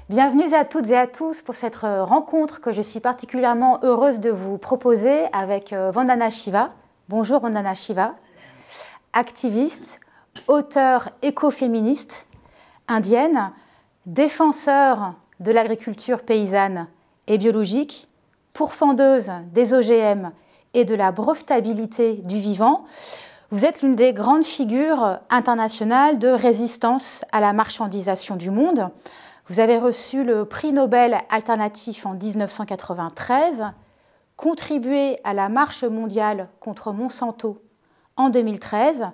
Bienvenue à toutes et à tous pour cette rencontre que je suis particulièrement heureuse de vous proposer avec Vandana Shiva. Bonjour Vandana Shiva, activiste, auteure écoféministe indienne, défenseur de l'agriculture paysanne et biologique, pourfendeuse des OGM et de la brevetabilité du vivant. Vous êtes l'une des grandes figures internationales de résistance à la marchandisation du monde. Vous avez reçu le prix Nobel alternatif en 1993, contribué à la marche mondiale contre Monsanto en 2013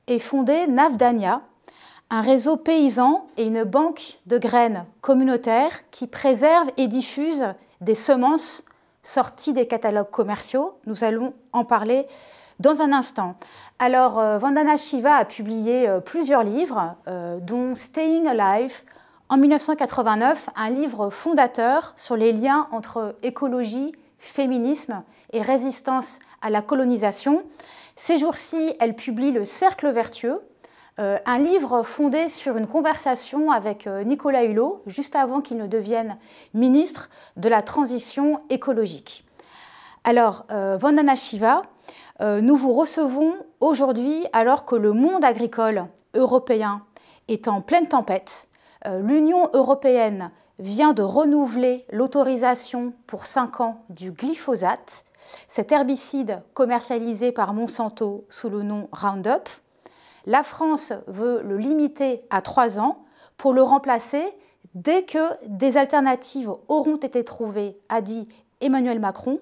et fondé Navdanya, un réseau paysan et une banque de graines communautaires qui préservent et diffusent des semences sorties des catalogues commerciaux. Nous allons en parler dans un instant. Alors, Vandana Shiva a publié plusieurs livres, dont Staying Alive, en 1989, un livre fondateur sur les liens entre écologie, féminisme et résistance à la colonisation. Ces jours-ci, elle publie Le Cercle Vertueux, un livre fondé sur une conversation avec Nicolas Hulot, juste avant qu'il ne devienne ministre de la Transition écologique. Alors, Vandana Shiva, nous vous recevons aujourd'hui alors que le monde agricole européen est en pleine tempête. L'Union européenne vient de renouveler l'autorisation pour 5 ans du glyphosate, cet herbicide commercialisé par Monsanto sous le nom Roundup. La France veut le limiter à 3 ans pour le remplacer dès que des alternatives auront été trouvées, a dit Emmanuel Macron.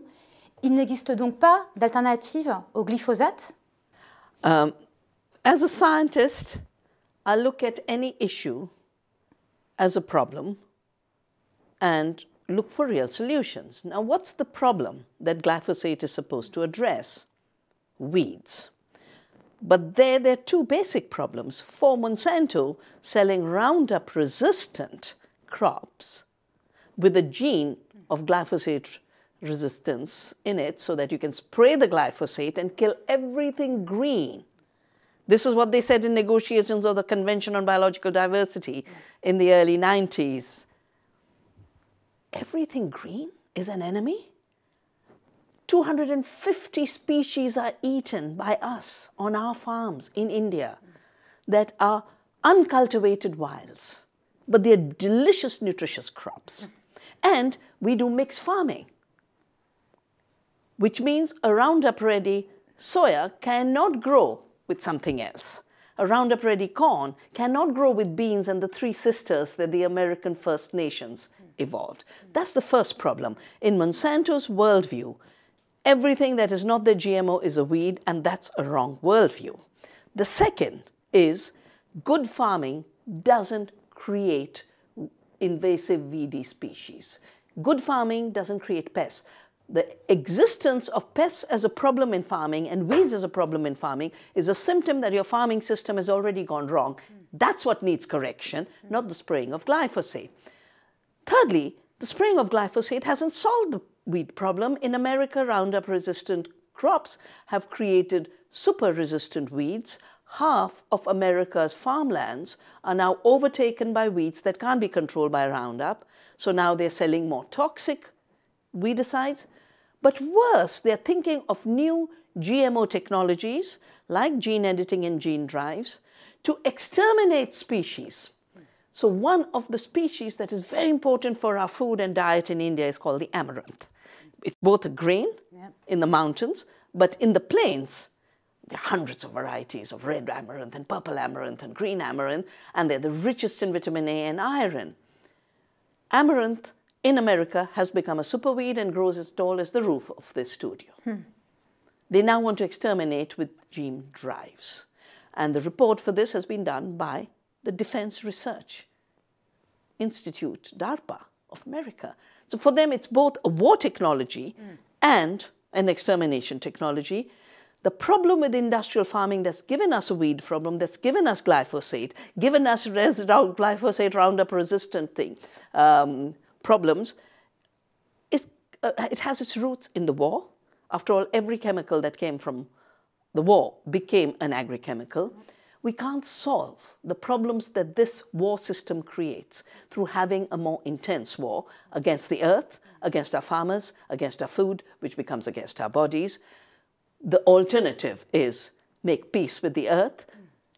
Il n'existe donc pas d'alternative au glyphosate? As a scientist, I look at any issue as a problem and look for real solutions. Now, what's the problem that glyphosate is supposed to address? Weeds. But there are two basic problems. For Monsanto, selling Roundup-resistant crops with a gene of glyphosate resistance in it so that you can spray the glyphosate and kill everything green. This is what they said in negotiations of the Convention on Biological Diversity in the early 90s. Everything green is an enemy? 250 species are eaten by us on our farms in India that are uncultivated wilds, but they're delicious, nutritious crops. And we do mixed farming, which means a Roundup-ready soya cannot grow with something else. A Roundup-ready corn cannot grow with beans and the 3 sisters that the American First Nations evolved. That's the first problem. In Monsanto's worldview, everything that is not the GMO is a weed, and that's a wrong worldview. The second is good farming doesn't create invasive weedy species. Good farming doesn't create pests. The existence of pests as a problem in farming and weeds as a problem in farming is a symptom that your farming system has already gone wrong. That's what needs correction, not the spraying of glyphosate. Thirdly, the spraying of glyphosate hasn't solved the weed problem. In America, Roundup-resistant crops have created super-resistant weeds. Half of America's farmlands are now overtaken by weeds that can't be controlled by Roundup. So now they're selling more toxic weedicides. But worse, they're thinking of new GMO technologies like gene editing and gene drives to exterminate species. So one of the species that is very important for our food and diet in India is called the amaranth. It's both a grain in the mountains, but in the plains, there are hundreds of varieties of red amaranth and purple amaranth and green amaranth, and they're the richest in vitamin A and iron. Amaranth in America has become a superweed and grows as tall as the roof of this studio. They now want to exterminate with gene drives. And the report for this has been done by the Defense Research Institute, DARPA, of America. So for them, it's both a war technology and an extermination technology. The problem with industrial farming that's given us a weed problem, that's given us glyphosate, given us glyphosate Roundup resistant problems, is it has its roots in the war. After all, every chemical that came from the war became an agrochemical. we can't solve the problems that this war system creates through having a more intense war against the earth, against our farmers, against our food, which becomes against our bodies. The alternative is make peace with the earth,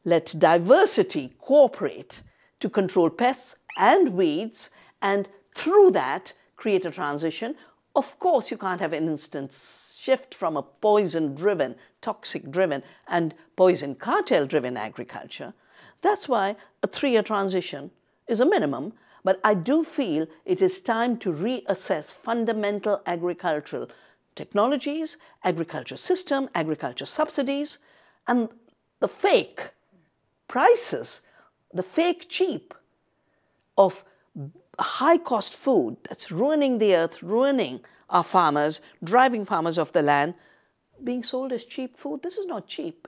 let diversity cooperate to control pests and weeds, and through that create a transition. Of course, you can't have an instant shift from a poison-driven, toxic-driven, and poison cartel-driven agriculture. That's why a 3-year transition is a minimum, but I do feel it is time to reassess fundamental agricultural technologies, agriculture system, agriculture subsidies, and the fake prices, the fake cheap of high-cost food that's ruining the earth, ruining our farmers, driving farmers off the land, being sold as cheap food. This is not cheap.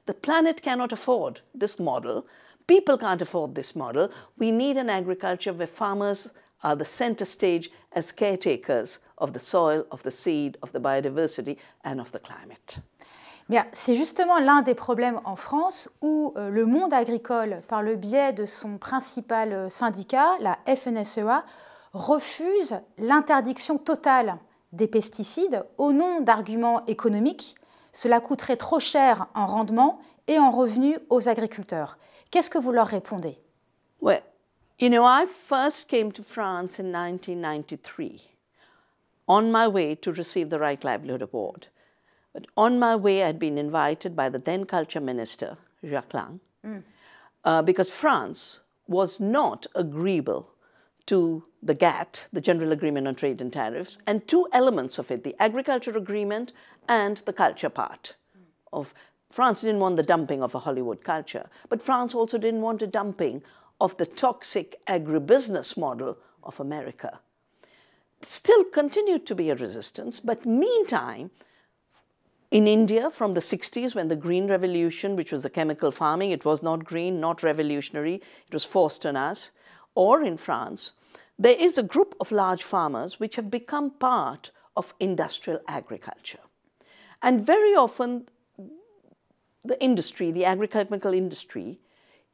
The planet cannot afford this model. People can't afford this model. We need an agriculture where farmers are the center stage as caretakers of the soil, of the seed, of the biodiversity, and of the climate. Bien, c'est justement l'un des problèmes en France où le monde agricole, par le biais de son principal syndicat, la FNSEA, refuse l'interdiction totale des pesticides au nom d'arguments économiques. Cela coûterait trop cher en rendement et en revenus aux agriculteurs. Qu'est-ce que vous leur répondez? Well, you know, I first came to France in 1993 on my way to receive the Right Livelihood Award. But on my way, I'd been invited by the then culture minister, Jacques Lang, because France was not agreeable to the GATT, the General Agreement on Trade and Tariffs, and 2 elements of it, the agriculture agreement and the culture part of France didn't want the dumping of a Hollywood culture, but France also didn't want a dumping of the toxic agribusiness model of America. Still continued to be a resistance, but meantime, in India, from the 60s, when the Green Revolution, which was the chemical farming, it was not green, not revolutionary, it was forced on us, or in France, there is a group of large farmers which have become part of industrial agriculture. And very often, the industry, the agrochemical industry,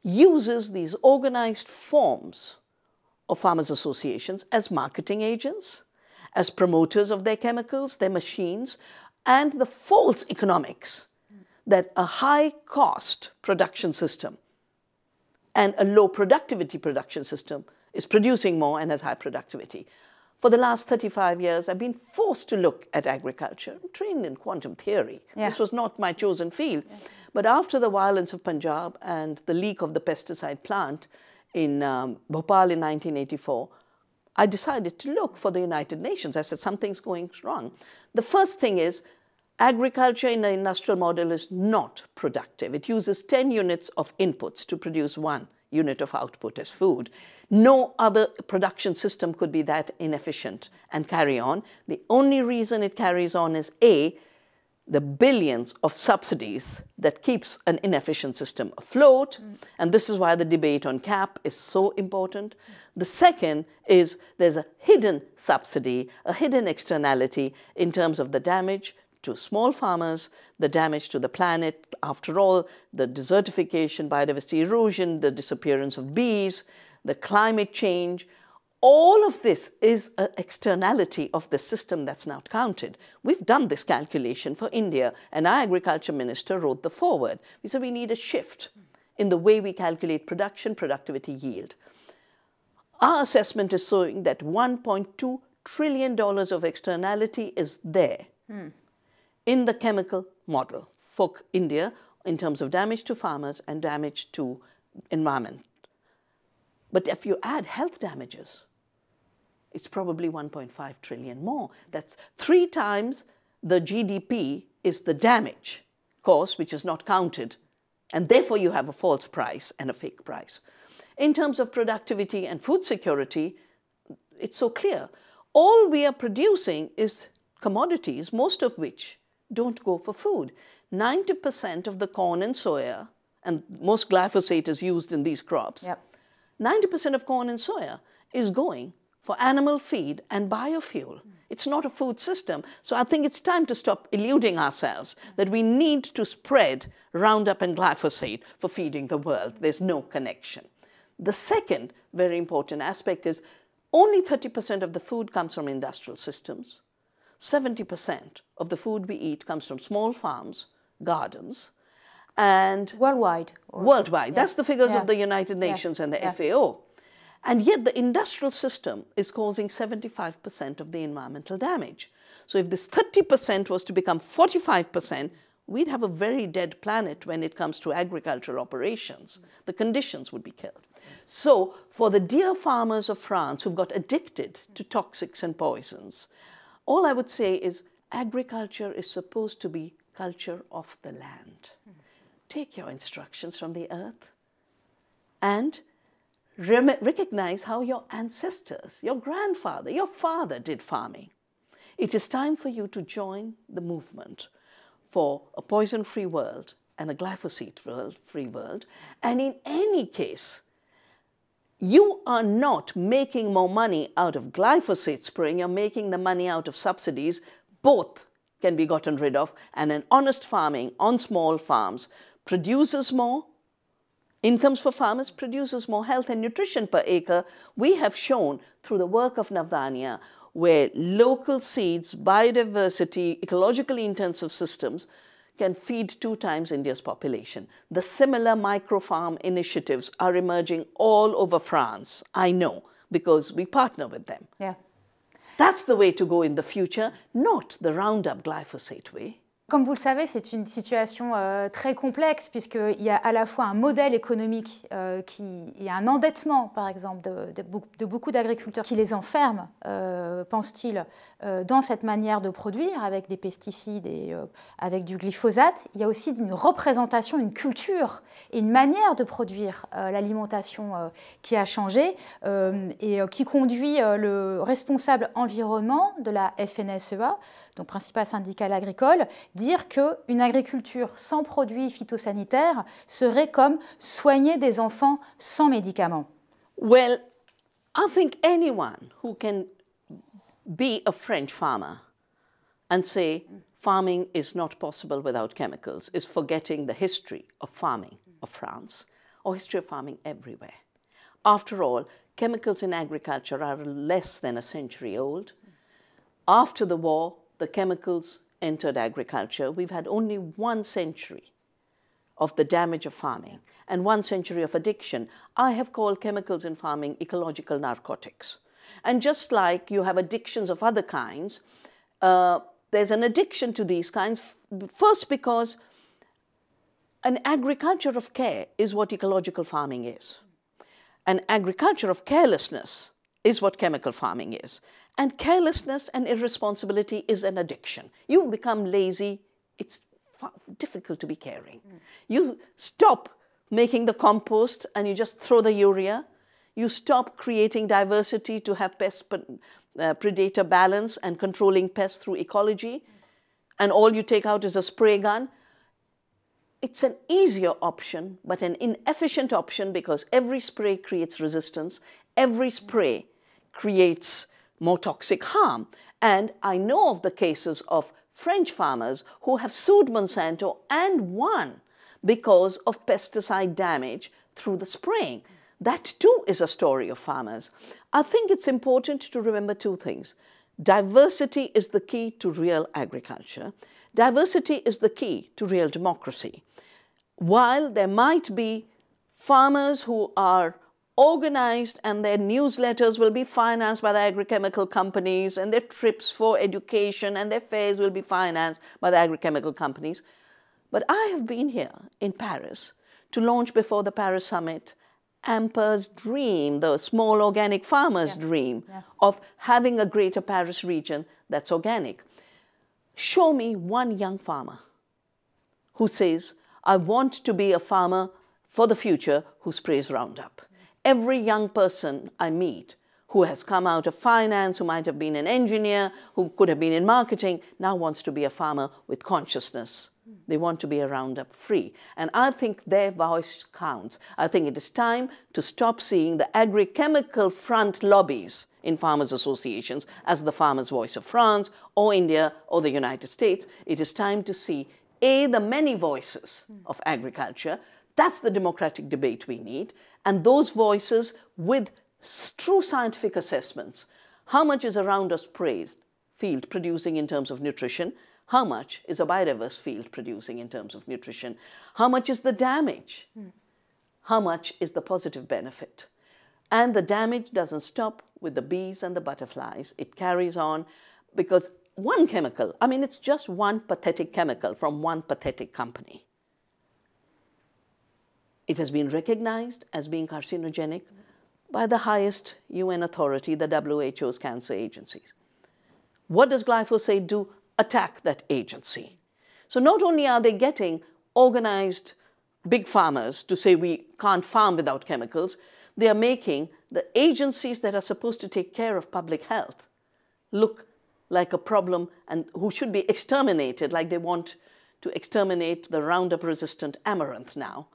uses these organized forms of farmers' associations as marketing agents, as promoters of their chemicals, their machines, and the false economics that a high-cost production system and a low productivity production system is producing more and has high productivity. For the last 35 years, I've been forced to look at agriculture. I'm trained in quantum theory. Yeah. This was not my chosen field. Yeah. But after the violence of Punjab and the leak of the pesticide plant in Bhopal in 1984, I decided to look for the United Nations. I said, something's going wrong. The first thing is, agriculture in the industrial model is not productive. It uses 10 units of inputs to produce 1 unit of output as food. No other production system could be that inefficient and carry on. The only reason it carries on is A, the billions of subsidies that keeps an inefficient system afloat. And this is why the debate on CAP is so important. The second is there's a hidden subsidy, a hidden externality in terms of the damage to small farmers, the damage to the planet. After all, the desertification, biodiversity erosion, the disappearance of bees, the climate change, all of this is an externality of the system that's now counted. We've done this calculation for India, and our agriculture minister wrote the foreword. We said we need a shift in the way we calculate production, productivity, yield. Our assessment is showing that $1.2 trillion of externality is there in the chemical model for India in terms of damage to farmers and damage to environment. But if you add health damages, it's probably 1.5 trillion more. That's 3 times the GDP is the damage cost, which is not counted. And therefore, you have a false price and a fake price. In terms of productivity and food security, it's so clear. All we are producing is commodities, most of which don't go for food. 90% of the corn and soya, and most glyphosate is used in these crops, 90% of corn and soya is going for animal feed and biofuel. It's not a food system. So I think it's time to stop eluding ourselves that we need to spread Roundup and glyphosate for feeding the world. There's no connection. The second very important aspect is only 30% of the food comes from industrial systems. 70% of the food we eat comes from small farms, gardens, and worldwide. Worldwide. Yeah. That's the figures Yeah. of the United Nations and the Yeah. FAO. And yet the industrial system is causing 75% of the environmental damage. So if this 30% was to become 45%, we'd have a very dead planet when it comes to agricultural operations. The conditions would be killed. So for the dear farmers of France who've got addicted to toxics and poisons, all I would say is agriculture is supposed to be culture of the land. Take your instructions from the earth and recognize how your ancestors, your grandfather, your father did farming. It is time for you to join the movement for a poison-free world and a glyphosate-free world. And in any case, you are not making more money out of glyphosate spraying, you're making the money out of subsidies. Both can be gotten rid of, and an honest farming on small farms produces more incomes for farmers, produces more health and nutrition per acre. We have shown through the work of Navdanya, where local seeds, biodiversity, ecologically intensive systems can feed 2 times India's population. The similar micro-farm initiatives are emerging all over France, I know, because we partner with them. Yeah. That's the way to go in the future, not the Roundup glyphosate way. Comme vous le savez, c'est une situation très complexe puisqu'il y a à la fois un modèle économique, il y a un endettement, par exemple, de beaucoup d'agriculteurs qui les enferment, pense-t-il, dans cette manière de produire avec des pesticides et avec du glyphosate. Il y a aussi une représentation, une culture et une manière de produire l'alimentation qui a changé et qui conduit le responsable environnement de la FNSEA, donc principal syndicat agricole, dire qu'une agriculture sans produits phytosanitaires serait comme soigner des enfants sans médicaments. Well, I think anyone who can be a French farmer and say farming is not possible without chemicals is forgetting the history of farming of France or history of farming everywhere. After all, chemicals in agriculture are less than a century old. After the war, the chemicals entered agriculture. We've had only 1 century of the damage of farming and 1 century of addiction. I have called chemicals in farming ecological narcotics. And just like you have addictions of other kinds, there's an addiction to these kinds, first because an agriculture of care is what ecological farming is. An agriculture of carelessness is what chemical farming is. And carelessness and irresponsibility is an addiction. You become lazy, it's difficult to be caring. You stop making the compost and you just throw the urea. You stop creating diversity to have pest predator balance and controlling pests through ecology. And all you take out is a spray gun. It's an easier option, but an inefficient option because every spray creates resistance. Every spray creates more toxic harm. And I know of the cases of French farmers who have sued Monsanto and won because of pesticide damage through the spraying. That too is a story of farmers. I think it's important to remember 2 things. Diversity is the key to real agriculture. Diversity is the key to real democracy. While there might be farmers who are organized and their newsletters will be financed by the agrochemical companies and their trips for education and their fairs will be financed by the agrochemical companies. But I have been here in Paris to launch before the Paris Summit AMPA's dream, the small organic farmers' dream of having a greater Paris region that's organic. Show me 1 young farmer who says, I want to be a farmer for the future who sprays Roundup. Every young person I meet who has come out of finance, who might have been an engineer, who could have been in marketing, now wants to be a farmer with consciousness. They want to be a Roundup free. And I think their voice counts. I think it is time to stop seeing the agrochemical front lobbies in farmers' associations as the farmers' voice of France or India or the United States. It is time to see, A, the many voices of agriculture. That's the democratic debate we need. And those voices with true scientific assessments. How much is a Roundup field producing in terms of nutrition? How much is a biodiverse field producing in terms of nutrition? How much is the damage? How much is the positive benefit? And the damage doesn't stop with the bees and the butterflies. It carries on because one chemical, I mean, it's just one pathetic chemical from one pathetic company. It has been recognized as being carcinogenic by the highest UN authority, the WHO's cancer agencies. What does glyphosate do? Attack that agency. So not only are they getting organized big farmers to say we can't farm without chemicals, they are making the agencies that are supposed to take care of public health look like a problem and who should be exterminated, like they want to exterminate the Roundup-resistant amaranth now.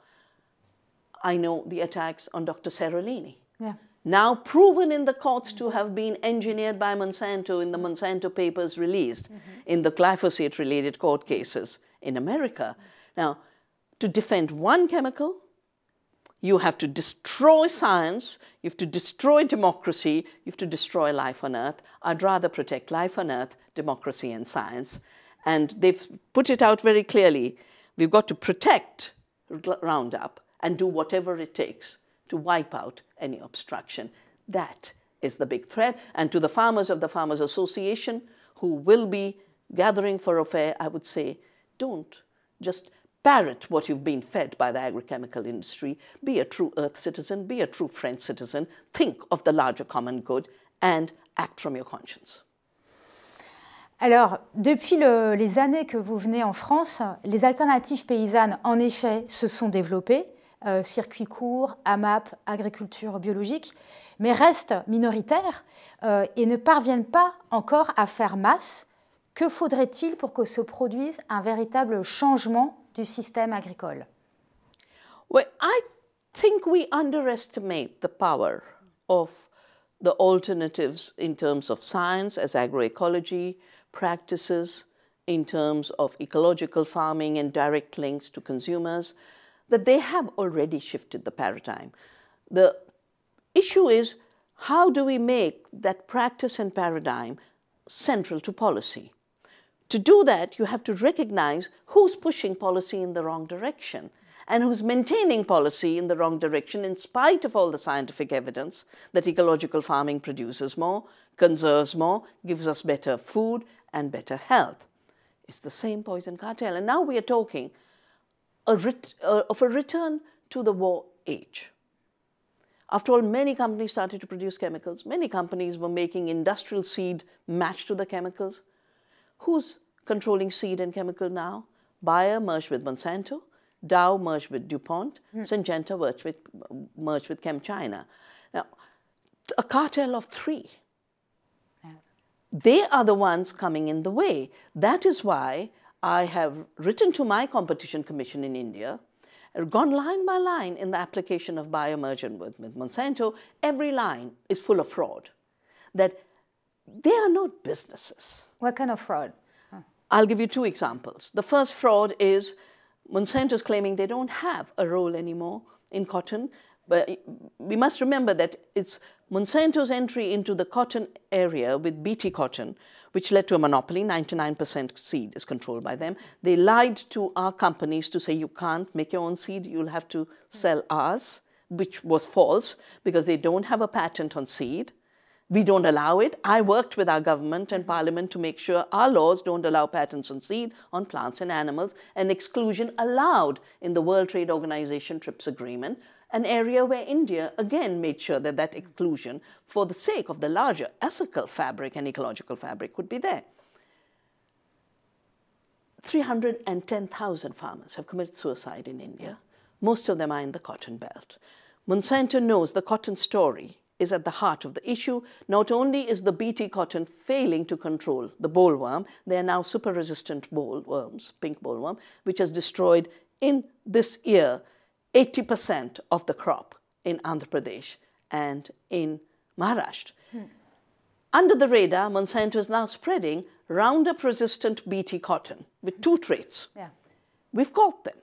I know the attacks on Dr. Seralini. Yeah. Now proven in the courts to have been engineered by Monsanto in the Monsanto papers released in the glyphosate-related court cases in America. Now, to defend one chemical, you have to destroy science, you have to destroy democracy, you have to destroy life on Earth. I'd rather protect life on Earth, democracy, and science. And they've put it out very clearly. We've got to protect Roundup and do whatever it takes to wipe out any obstruction. That is the big threat. And to the farmers of the Farmers Association who will be gathering for a fair, I would say, don't just parrot what you've been fed by the agrochemical industry. Be a true Earth citizen, be a true French citizen, think of the larger common good and act from your conscience. Alors, depuis les années que vous venez en France, les alternatives paysannes, en effet, se sont développées. Circuits courts, AMAP, agriculture biologique, mais restent minoritaires et ne parviennent pas encore à faire masse. Que faudrait-il pour que se produise un véritable changement du système agricole? Well, I think we underestimate the power of the alternatives in terms of science as agroecology practices, in terms of ecological farming and direct links to consumers, that they have already shifted the paradigm. The issue is, how do we make that practice and paradigm central to policy? To do that, you have to recognize who's pushing policy in the wrong direction and who's maintaining policy in the wrong direction in spite of all the scientific evidence that ecological farming produces more, conserves more, gives us better food and better health. It's the same poison cartel. And now we are talking of a return to the war age. After all, many companies started to produce chemicals. Many companies were making industrial seed matched to the chemicals. Who's controlling seed and chemical now? Bayer merged with Monsanto, Dow merged with DuPont, Syngenta merged with ChemChina. Now, a cartel of three. They are the ones coming in the way. That is why I have written to my competition commission in India, gone line by line in the application of Bayer merging with Monsanto. Every line is full of fraud, that they are not businesses. What kind of fraud? I'll give you two examples. The first fraud is Monsanto's claiming they don't have a role anymore in cotton. But we must remember that it's Monsanto's entry into the cotton area with BT cotton, which led to a monopoly. 99% seed is controlled by them. They lied to our companies to say you can't make your own seed, you'll have to sell ours, which was false because they don't have a patent on seed. We don't allow it. I worked with our government and parliament to make sure our laws don't allow patents on seed, on plants and animals, an exclusion allowed in the World Trade Organization TRIPS agreement, an area where India again made sure that that exclusion, for the sake of the larger ethical fabric and ecological fabric, would be there. 310,000 farmers have committed suicide in India. Most of them are in the cotton belt. Monsanto knows the cotton story is at the heart of the issue. Not only is the BT cotton failing to control the bollworm, they are now super-resistant bollworms, pink bollworm, which has destroyed in this year 80% of the crop in Andhra Pradesh and in Maharashtra. Under the radar, Monsanto is now spreading Roundup-resistant BT cotton with two traits. Yeah. We've caught them.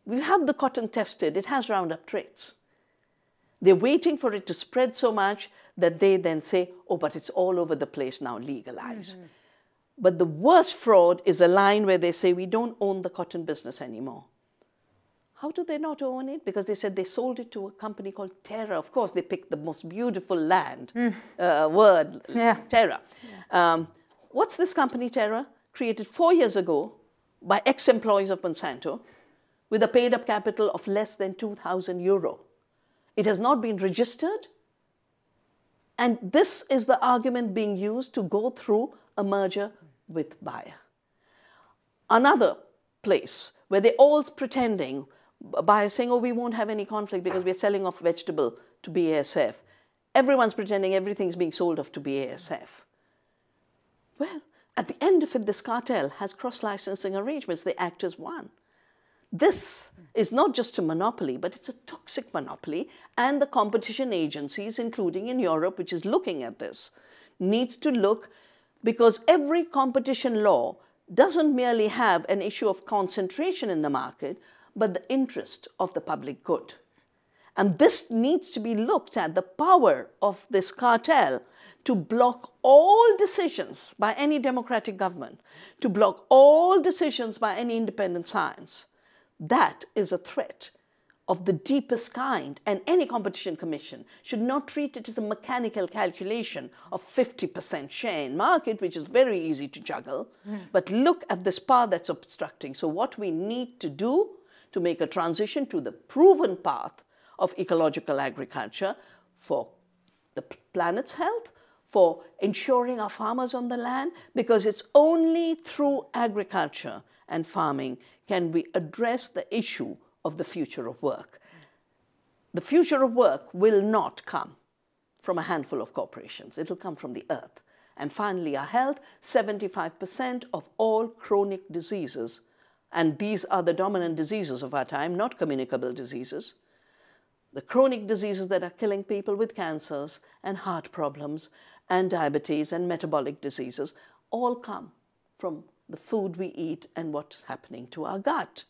We've had the cotton tested. It has Roundup traits. They're waiting for it to spread so much that they then say, oh, but it's all over the place now, legalize. But the worst fraud is a line where they say, we don't own the cotton business anymore. How do they not own it? Because they said they sold it to a company called Terra. Of course, they picked the most beautiful land word, Terra. What's this company, Terra? Created 4 years ago by ex-employees of Monsanto with a paid-up capital of less than 2,000 euro. It has not been registered. And this is the argument being used to go through a merger with Bayer. Another place where they're all pretending, Bayer saying, oh, we won't have any conflict because we're selling off vegetable to BASF. Everyone's pretending everything's being sold off to BASF. Well, at the end of it, this cartel has cross-licensing arrangements. They act as one. This is not just a monopoly, but it's a toxic monopoly, and the competition agencies, including in Europe, which is looking at this, needs to look, because every competition law doesn't merely have an issue of concentration in the market, but the interest of the public good. And this needs to be looked at, the power of this cartel to block all decisions by any democratic government, to block all decisions by any independent science. That is a threat of the deepest kind, and any competition commission should not treat it as a mechanical calculation of 50% share in market, which is very easy to juggle, but look at this power that's obstructing. So what we need to do to make a transition to the proven path of ecological agriculture for the planet's health, for ensuring our farmers on the land, because it's only through agriculture and farming can we address the issue of the future of work. The future of work will not come from a handful of corporations. It will come from the earth. And finally, our health, 75% of all chronic diseases, and these are the dominant diseases of our time, not communicable diseases, the chronic diseases that are killing people with cancers and heart problems and diabetes and metabolic diseases all come from the food we eat and what's happening to our gut.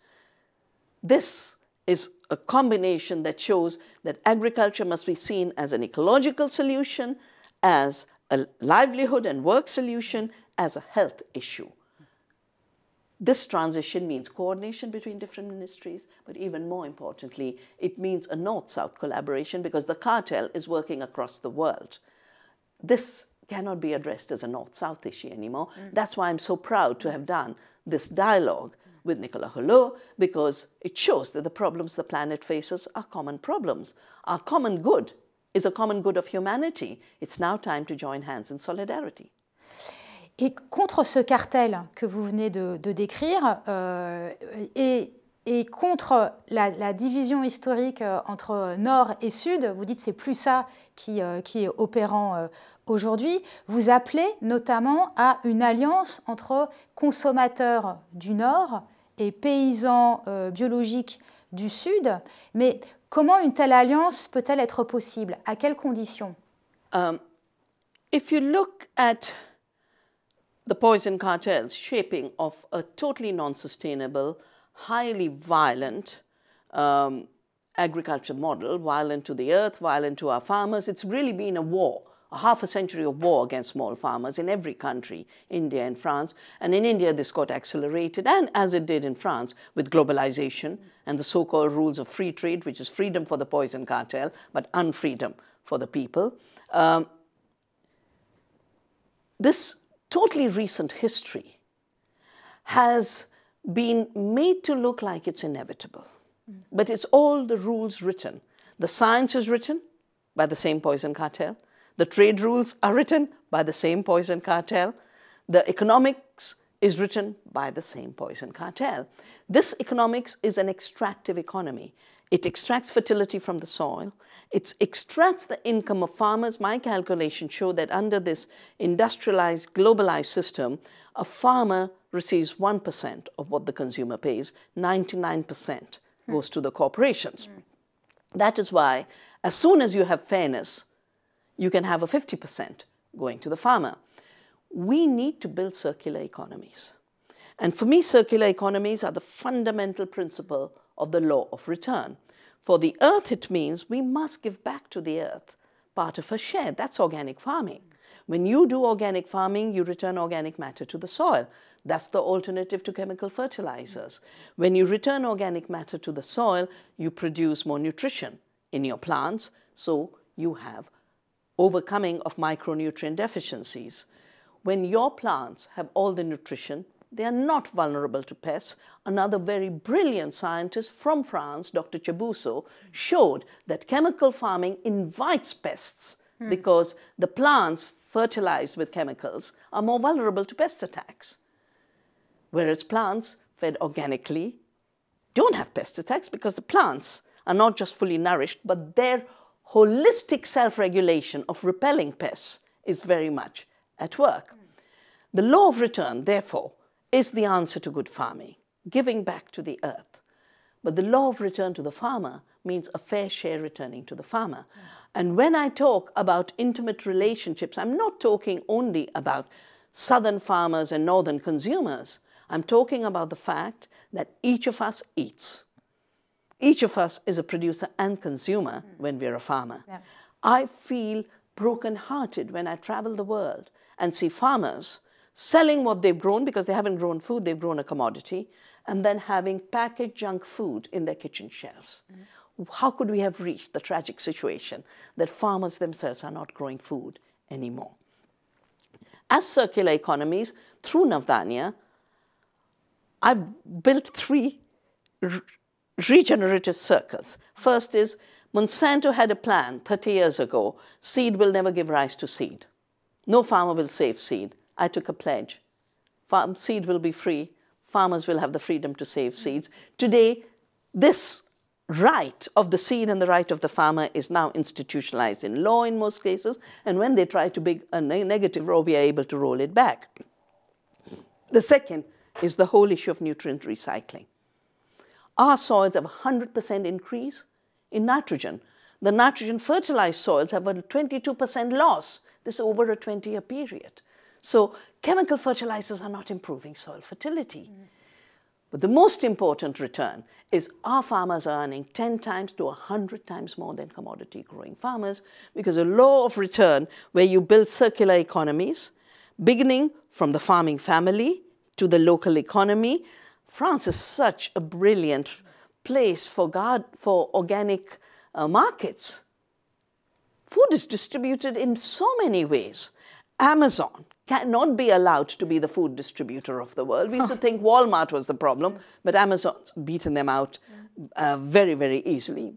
This is a combination that shows that agriculture must be seen as an ecological solution, as a livelihood and work solution, as a health issue. This transition means coordination between different ministries, but even more importantly, it means a North-South collaboration, because the cartel is working across the world. This cannot be addressed as a North-South issue anymore. That's why I'm so proud to have done this dialogue with Nicolas Hulot, because it shows that the problems the planet faces are common problems. Our common good is a common good of humanity. It's now time to join hands in solidarity. Et contre ce cartel que vous venez de décrire, et contre la division historique entre Nord et Sud, vous dites que c'est plus ça qui est opérant aujourd'hui, vous appelez notamment à une alliance entre consommateurs du Nord et paysans biologiques du Sud. Mais comment une telle alliance peut-elle être possible? À quelles conditions? If you look at the poison cartels shaping of a totally non-sustainable, highly violent agriculture model, violent to the earth, violent to our farmers. It's really been a war, a half a century of war against small farmers in every country, India and France. And in India, this got accelerated, and as it did in France, with globalization and the so-called rules of free trade, which is freedom for the poison cartel, but unfreedom for the people. This totally recent history has been made to look like it's inevitable. But it's all the rules written. The science is written by the same poison cartel. The trade rules are written by the same poison cartel. The economics is written by the same poison cartel. This economics is an extractive economy. It extracts fertility from the soil. It extracts the income of farmers. My calculations show that under this industrialized, globalized system, a farmer receives 1% of what the consumer pays. 99% goes to the corporations. That is why, as soon as you have fairness, you can have a 50% going to the farmer. We need to build circular economies. And for me, circular economies are the fundamental principle of the law of return. For the earth, it means we must give back to the earth part of her share. That's organic farming. When you do organic farming, you return organic matter to the soil. That's the alternative to chemical fertilizers. When you return organic matter to the soil, you produce more nutrition in your plants, so you have overcoming of micronutrient deficiencies. When your plants have all the nutrition, they are not vulnerable to pests. Another very brilliant scientist from France, Dr. Chabousseau, showed that chemical farming invites pests because the plants fertilized with chemicals are more vulnerable to pest attacks. Whereas plants fed organically don't have pest attacks because the plants are not just fully nourished, but their holistic self-regulation of repelling pests is very much at work. The law of return, therefore, is the answer to good farming, giving back to the earth. But the law of return to the farmer means a fair share returning to the farmer. And when I talk about intimate relationships, I'm not talking only about southern farmers and northern consumers. I'm talking about the fact that each of us eats. Each of us is a producer and consumer when we're a farmer. Yeah. I feel brokenhearted when I travel the world and see farmers selling what they've grown because they haven't grown food, they've grown a commodity, and then having packaged junk food in their kitchen shelves. How could we have reached the tragic situation that farmers themselves are not growing food anymore? As circular economies, through Navdanya, I've built 3 regenerative circles. First is, Monsanto had a plan 30 years ago, seed will never give rise to seed. No farmer will save seed. I took a pledge. Seed will be free. Farmers will have the freedom to save seeds. Today, this right of the seed and the right of the farmer is now institutionalized in law in most cases, and when they try to make a negative law, we are able to roll it back. The second is the whole issue of nutrient recycling. Our soils have a 100% increase in nitrogen. The nitrogen fertilized soils have a 22% loss. This is over a 20-year period. So chemical fertilizers are not improving soil fertility. But the most important return is our farmers are earning 10 times to 100 times more than commodity growing farmers, because a law of return where you build circular economies, beginning from the farming family to the local economy. France is such a brilliant place for organic markets. Food is distributed in so many ways. Amazon cannot be allowed to be the food distributor of the world. We used to think Walmart was the problem, but Amazon's beaten them out very, very easily.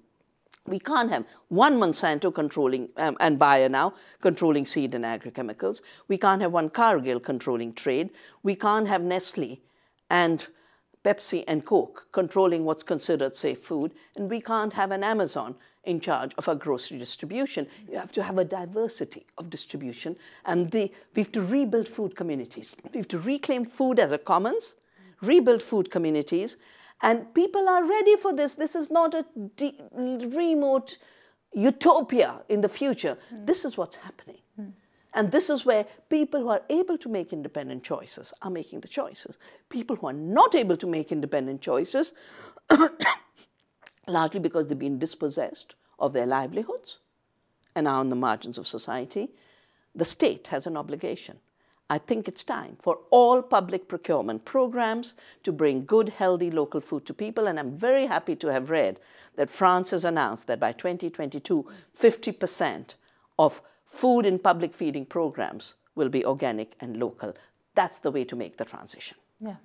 We can't have one Monsanto controlling, and Bayer now, controlling seed and agrochemicals. We can't have one Cargill controlling trade. We can't have Nestle and Pepsi and Coke controlling what's considered safe food. And we can't have an Amazon in charge of our grocery distribution. You have to have a diversity of distribution. And we have to rebuild food communities. We have to reclaim food as a commons, rebuild food communities. And people are ready for this. This is not a remote utopia in the future. This is what's happening. And this is where people who are able to make independent choices are making the choices. People who are not able to make independent choices, largely because they've been dispossessed of their livelihoods and are on the margins of society, the state has an obligation. I think it's time for all public procurement programs to bring good, healthy local food to people. And I'm very happy to have read that France has announced that by 2022, 50% of food in public feeding programs will be organic and local. That's the way to make the transition. Yeah.